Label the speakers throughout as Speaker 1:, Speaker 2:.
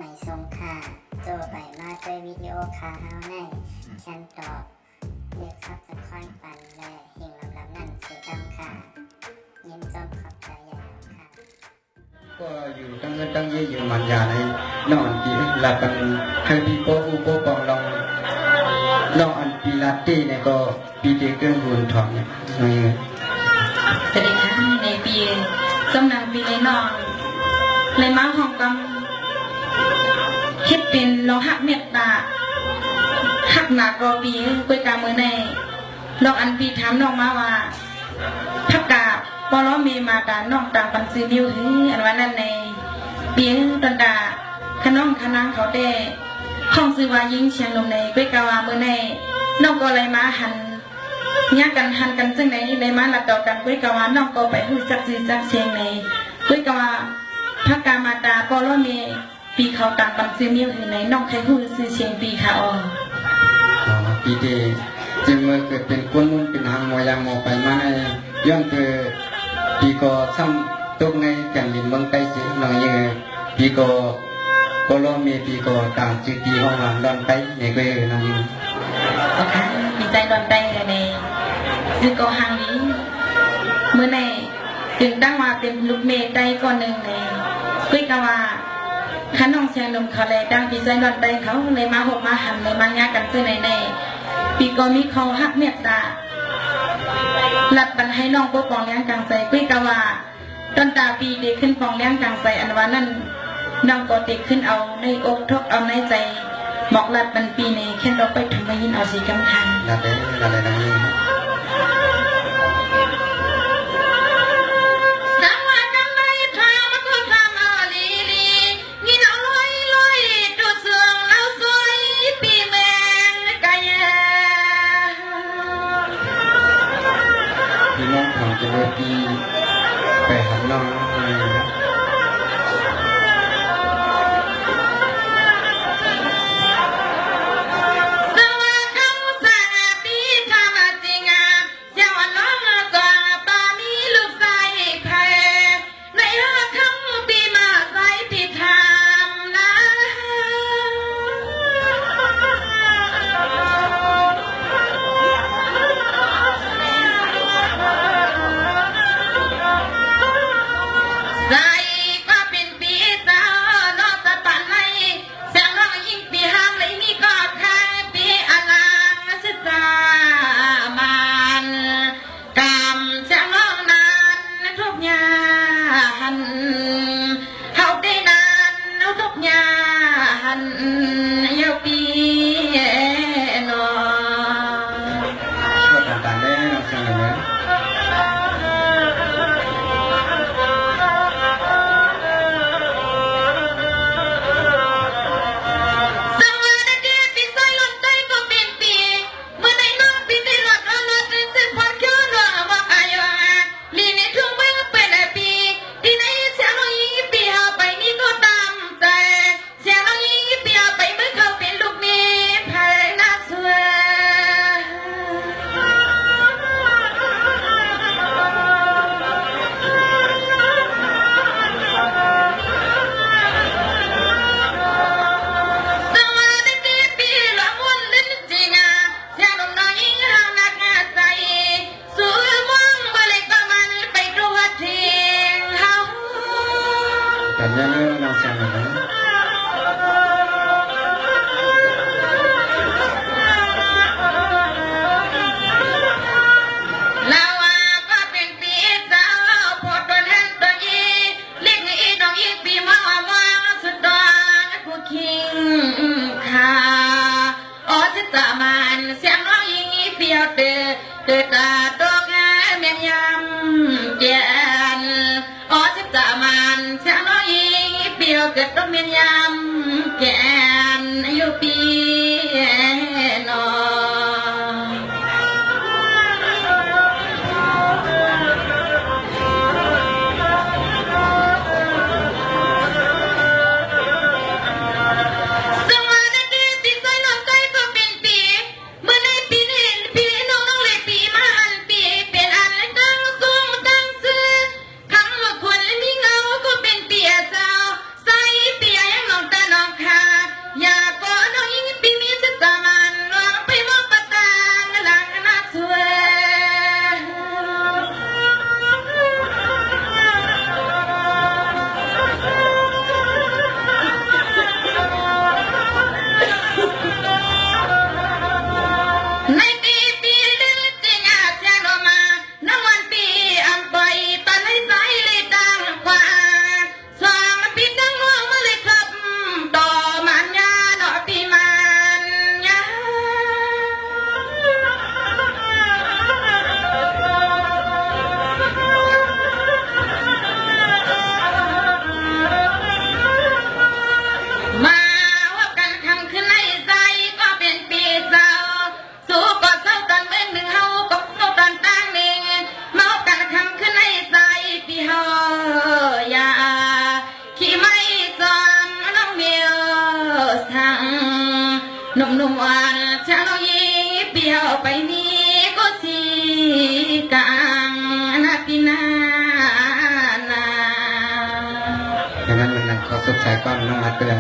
Speaker 1: ไม่ทรงค่าโจไปมาด้วยวิดีโอคาเฮาในแคนตอบเรียกซับสควอยปันและหิงลำนั่นเสียดำค่ะยินจมขอบใจใหญ่ค่ะ
Speaker 2: ก็อยู่ตั้งเงินตั้งเยอะอยู่มันยาในนอนที่หลับกันให้ปีโป้อุโป้ปองลองอันปีลาตี้เนี่ยก็ปีเดียเกินบุญถอนเนี่ยนี่
Speaker 3: สวัสดีค่ะในปีสำนักปีในนองในม้าห้องกำคิดเป็นเราหักเมตตาหักหนักรอปีกุยกามือในลองอันปีถามน้องมาว่าพักกาปอล้อมีมาการน้องต่างปันซื้อนิ้วถึงอันวันนั้นในปีตันดาขน้องขนางเขาได้ห้องซื้อว่ายิงเชียงลงในกุยกาวามือในน้องก็เลยมาหันยากกันหันกันซึ่งในเลยมาหลับต่อกันกุยกาวาน้องก็ไปหูจักซื้อจักเชียงในกุยกาวาพักกามาตาปอล้อมีปีเขาต่างปันซื้อนิ้วถึงในน้องใครหูซื้อเชียงปีเขา
Speaker 2: ปีเดียจึงเมื่อเกิดเป็นคนมุ่งเป็นหางมอยางมอไปมาในย้อนเกิดปีก็ซ้ำตกในกันลินเมืองใต้สิหน่อยยังปีก็ล้อมีปีก็ต่างจืดปีห้องหลังดอนไปในก็ยังนั่งอยู่
Speaker 3: นะคะดีใจดอนไปในซึ่งก็หางนี้เมื่อในถึงตั้งว่าเป็นลูกเมย์ได้ก่อนหนึ่งในกุยกว่าขันน้องเชียงนมเขาเลยดังดีใจดอนไปเขาเลยมาหกมาหันเลยมางานกันซึ่งในปีก็มีเขาหักเมตตาหลัดบันให้น้องปุ๊บปองเลี้ยงกลางใจกุยกว่าต้นตาปีเด็กขึ้นปองเลี้ยงกลางใจอันว่านั่นน้องก็เด็กขึ้นเอาในอกทกเอาในใจหมอกหลัดบันปีในแค่เราไปถึงมายินเอาสีกำทัน
Speaker 2: หลัดได้นั่งอยู่จะเลยปีไปหันน้องเลยนะแต่ยังไม่น้องเสียงเลยนะ
Speaker 3: เกิดตาตกงานเมียนยำเจียนอ๋อจะจะมันเสียงน้อยเปียวเกิดต้องเมียนยำเจียนอยู่ปีนอ หนุ่มๆอ่านช่างน้องยีเปี่ยวไปนี้ก็สีกลางนาปีนานา
Speaker 2: ดังนั้นมันขอสุดสายก่อนน้องมาเตือน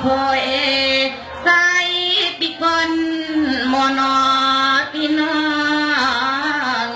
Speaker 3: คอยใส่ปีกอนมอนอพี่น้อง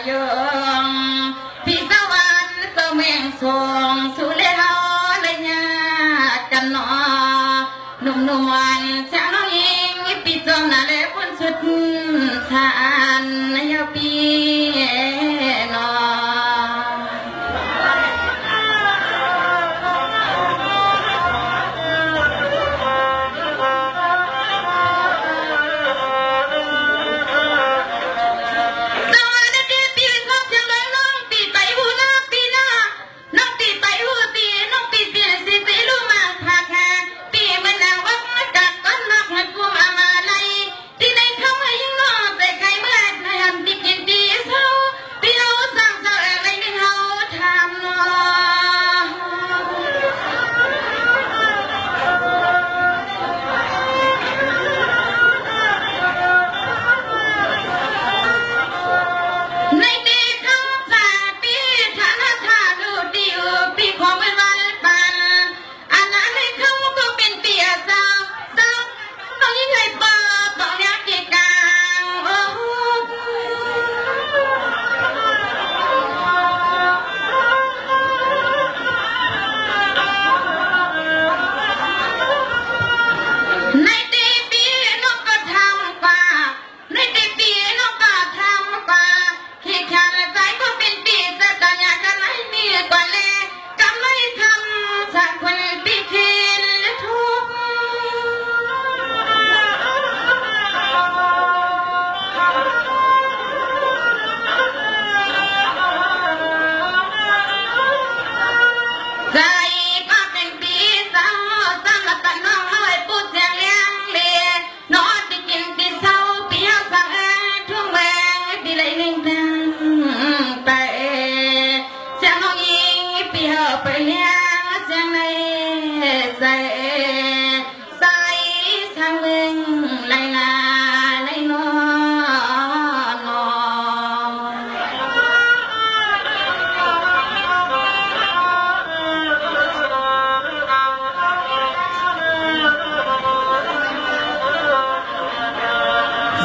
Speaker 3: โยงพี่สวรรค์เจ้าเมียงสวงสุเลเฮาเลยญากันเนาะหนุ่มๆวันช่างน้องยิงปีจอมนาเลพ้นสุดชานยาปีเนาะ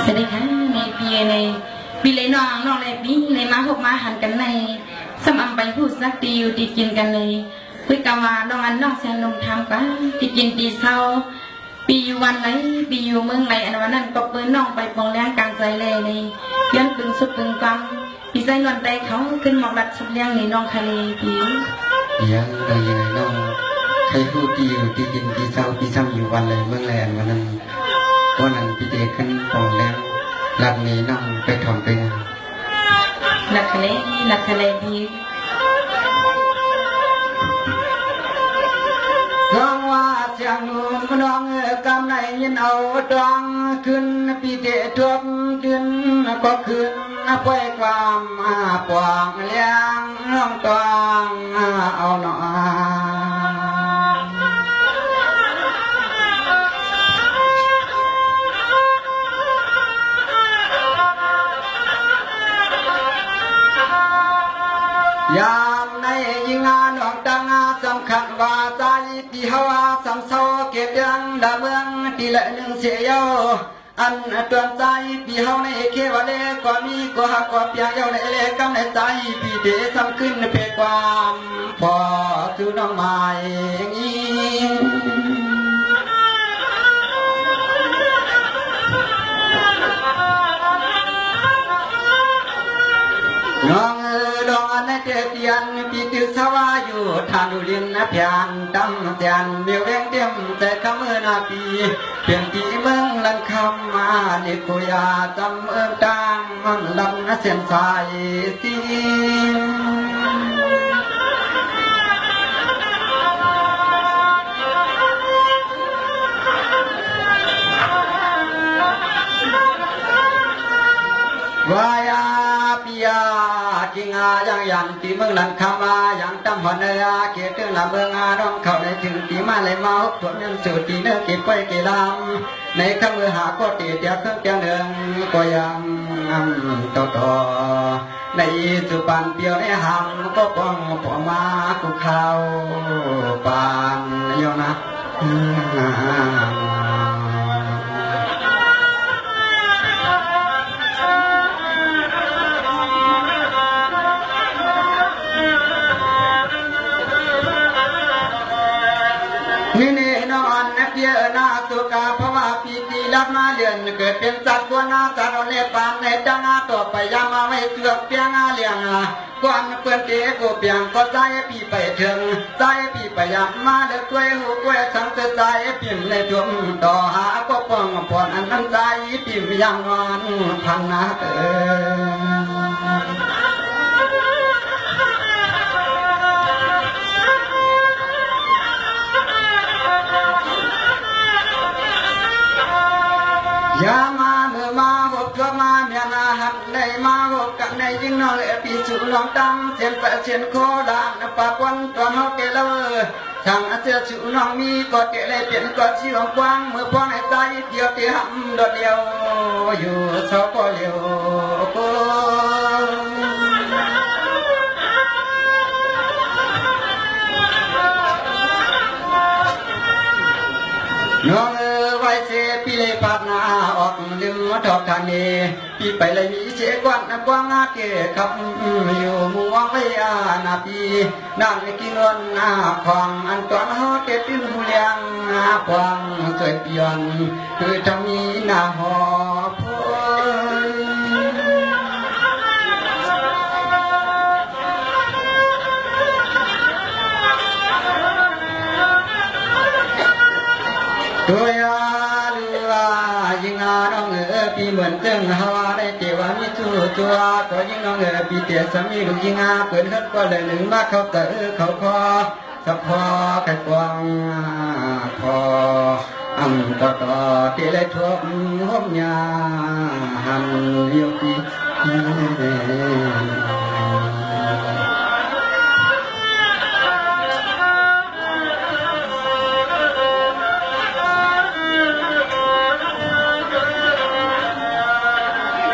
Speaker 3: สวัสดีค่ะในปีเลยน้องเลยปีเลยมาพบมาหันกันในสมอำไปพูดสักตีอยู่ตีกินกันเลยคุยกันว่าน้องอันน้องแสนลมทำกันตีกินตีเศร้าปีอยู่วันไหนปีอยู่เมืองไหนอันวันนั้นก็เปิ้ลน้องไปปองแรงกลางใจเลยนี่ย้อนปึงสุดปึงกังปีใจนวลใจเขาขึ้นหมอกดัดสุดเลี้ยงในน้องทะเลปี
Speaker 2: ยังได้ยังไงน้องใครพูดตีอยู่ตีกินตีเศร้าตีซ้ำอยู่วันไหนเมืองไหนอันวันนั้นพี่เด็กขึ้นปองแรงหลับนี้น้องไปถอนไปงาน
Speaker 3: หลักทะเลดี
Speaker 2: สองว่าเสียงนุ่มน้องกำไรยินเอาดวงขึ้นพี่เด็กทบขึ้นก็ขึ้นป่วยความปวงเลี้ยงน้องตวงเอาหน่อยามในยิงานออกดังสำคัญว่าใจปีเฮาสำเศร้าเก็บยังดาเมืองปีละหนึ่งเสียเยาอันตวนใจปีเฮาในเควาเลก็มีก็หักก็เปียกเยาในเลกำในใจปีเดสำขึ้นเพความพอคือน้องไม้งี้น้องดองอันเตียนปีติสวาอยู่ทานุลินเพียนดำเตียนเมียวเวงเต็มแต่คำนาปีเพียงที่เมืองลันคำมานิโกยาจำดังมันลำเส้นสายสีวายาปิยาจิงายังยันที่เมืองลันคำมายังตำหัวเนื้อเกี่ยวกับลำเมืองอาดองเขาในถึงที่มาเลยมาฮุบถวนยังสูตีเนื้อเก็บไปเกี่ยลำในคำมือหาก็ตีเดียวเครื่องเตียงเนืองก็ยังต่อในสุปันเปียวในหำก็ป้องปอมาคุเขาปานโยนะ มาเดือนเกิดเป็นสัตว์ตัวนาสัตว์เนปานในจังอาตัวไปยามาไว้เสือกเปียงอาเลียงก่อนเปื้อนเตะกูเปียงก็ใจพี่ไปถึงใจพี่ไปยามมาเด็กตัวหูตัวสังเกตใจพิมในดวงต่อหาก็ป้องผ่อนอันนั้นใจพิมยังงอนพันนายามาเมื่อมาหกตัวมาเมียนาหันในมาหกกันในยิ่งนอเลปีสุลองตังเสียนแปะเสียนโคดานปากวันตอนเฮาเกลช่างเสียสุน้องมีก็เกลเปลี่ยนก็ชีวกว้างเมื่อพอในใจเดียวเตียมโดดเดียวอยู่เสาก็เลี้ยวน้องไว้เสียปีเลยปากหน้าออกลืมทอกทางนี้ปีไปเลยมีเสียกวนกว้างเกะขับอยู่มัวไม่อานาปีนั่งกินวันหน้าควางอันตอนเฮาเก็บปิ้นหูเลี้ยงควางสวยเปียนคือทำมีหน้าหอบตัวยาลูอายิงอาน้องปีเหมือนจึงฮาวาได้เกว่ามีจู่ตัวก็ยิงน้องปีเตียสามีลูกยิงอาเปิดขึ้นก็เลยหนึ่งมาเขาเตอเขาคอสับพอไก่กวางพอต่อเตเลยทั่วห้องยาหันเลี้ยวปี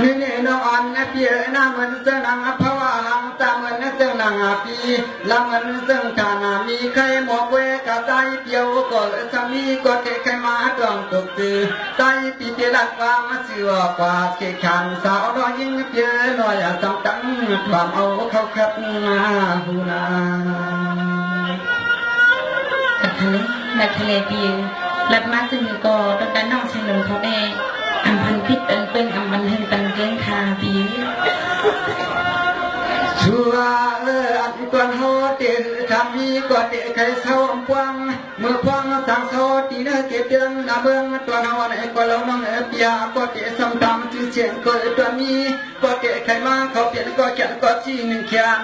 Speaker 2: นี่น้องอันเปียน้ำมันเสนังภาวะหังตามันเสนังปีลำมันเสงฐานามีใครหมอกเวกะใจเปียวก็สามีก็เทใครมาดองตกตื่นใจปีเจรักวางเสือกว่าเกขันสาวน้อยยิ่งเปียหน่อยสังตังความเอาเข้าคัดมาหูนา
Speaker 3: นักทะเลปีลัดมาจึงก็ต้องการน้องเชนนเขาได้อันพันพิษอันเป็นอันบันเทิงตังเกงคาปี
Speaker 2: ชัวอันกวนโหเตะทำมีก็เตะใครเศร้าพวงเมื่อพวงสังโซตีเนื้อเกเตียงนาเบิ้งตัวน้องไอ้ก็เราน้องเปียก็เตะซ้ำตำชื่อเสียงก็ตัวนี้ก็เตะใครมาเขาเปลี่ยนก็เขียนก็ชี้หนึ่งเขียน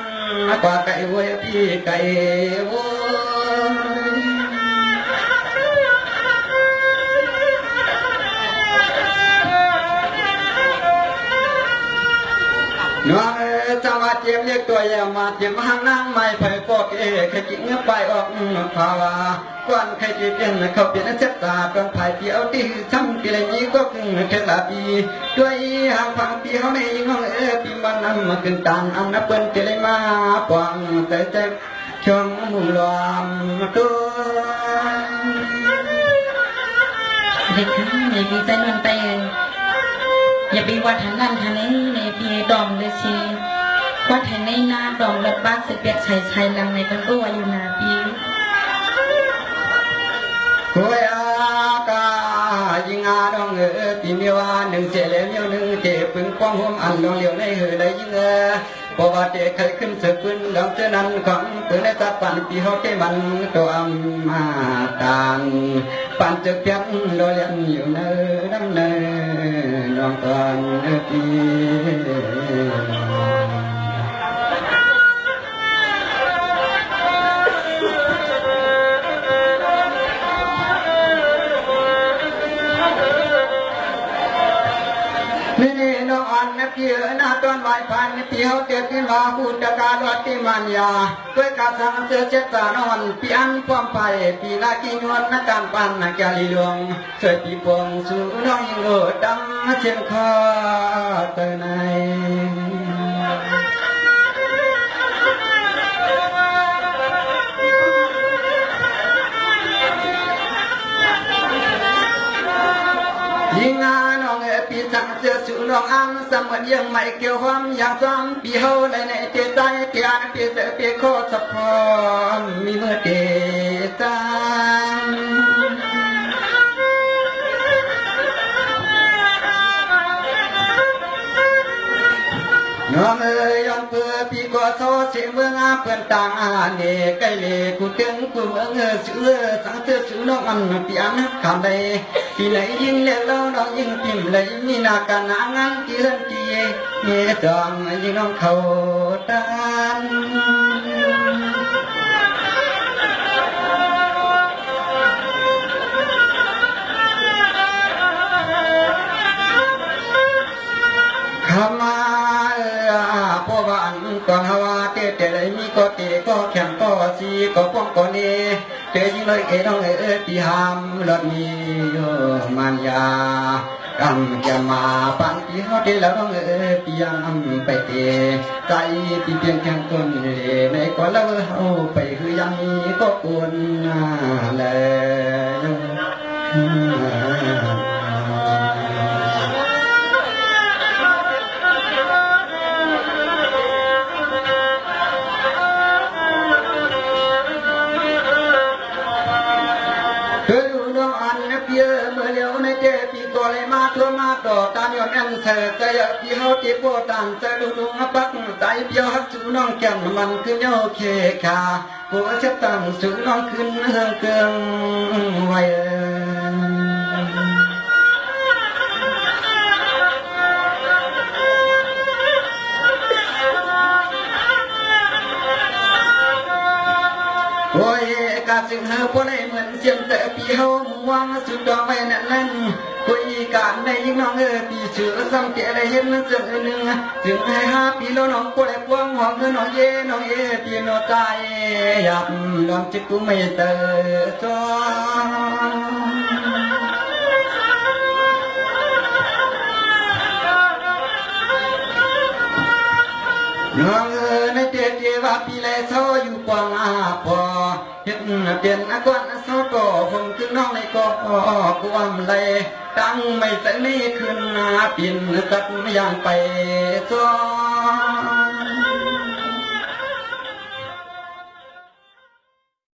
Speaker 2: กว่าไก่เว้ยพี่ไก่โว้น้องจะมาเจียมเรียกตัวอย่ามาเจียมหางนางไม่เผยปอกใครจิงไปออกภาวะก่อนใครจะเป็นเขาเป็นเสพตาก่อนภายเดียวที่ซ้ำปีละนี้ก็คงเทลาปีด้วยหางฟังปีเขาไม่ยิงห้องปีมันนั้นมาขึ้นตังอันนับเป็นเจริญมาปวงแต่ใจช่องมุมลมตัว
Speaker 3: เด็กในปีใจมันเตยอย่าไปวัดทันนั้นทันนี้ในปีดอมเลยสิวัดทันในหน้าดอมและบ้านเสเปียกใช้ลังในกันก็วาอยู่นาปี
Speaker 2: คุยอากายิงอาดองปีมีว่าหนึ่งเจริญหนึ่งเจปึงป้องห่มอันดองเหลียวในหือได้ยิงเพราะว่าเจเคยขึ้นเสือปืนดองเจ้านั้นของปืนในตาปันปีเขาเจมันตัวมาตานปันจึกเพียงโดยเลี้ยงอยู่ในน้ำเนยน้องตอนปีนี่น้องอันนักเกี่ยนาตอนไหวพันปีเขาเกิดขึ้นมาพูดตะการวัดที่มันยาด้วยการสังเสริญเจตานอนปีอันความไปปีนากีนวลนักการปันนักการลีลวงสวยปีปวงสู่น้องยิงโอดำเชียงคอเตยในยิงาน้องปีสังเสริญสู่น้องอังสมัยยังไม่เกี่ยวความอย่างซ้ำปีเฮาในในเตใจเตียนปีเสปีโคสะพอมมีเมื่อเตจัง เอ้ยย้อนเพื่อพี่ก็โซเสียเมืองอาเพื่อนต่างอาเนไกลเลกูเตียงกูเมืองชื่อสังเธอชื่อน้องอันปีอันคำใดปีไหนยิ่งเลี้ยงเราน้องยิ่งพิมพ์เลยมีนาการนางานกี่เรื่องกี่เมื่อจองยิ่งน้องเขาตานขมาพ่อบ้านก่อนฮาวาเตะเลยมีก็เตะก็แข่งก็สีก็ป้องก็เนเตะยิ่งเลยน้องตีหามรถมีมันยากำจะมาปันที่เขาเตะแล้วน้องเปียงไปเตะใจที่เพียงแค่คนในก่อนแล้วเขาไปคือยังมีก็กวนเลยทั่วมาต่อตามย้อนอันเสดใจพี่เขาเจ็บปวดตันใจดูดูปักใจเปียวฮักสูน้องแก้มมันคือโยเคขาผัวเช็ดตังสูน้องขึ้นเฮืองเกิงไว้โอ้ยกาสิงเฮอพอได้เหมือนเสียงแต่พี่เขาม่วงสุดดอกไว้นั่นคุยกันในยิ่งน้องพี่เชื่อซ้ำเกอะไรเห็นมันเสื่อมหนึ่งถึงให้หาพี่แล้วน้องก็ได้พวงห้องน้องเย่น้องพี่น้องใจอยากลองจิตกูไม่เจอจ้าน้องในเตี้ยว่าพี่เลยเศร้าอยู่ปองอาพอเห็นเปลี่ยนอากาศเศร้าก็คงคือน้องในก็กวมเลยตั้งไม่ใส่นี่ขึ้นเปลี่ยนกัดไม่ยังไปซ้อน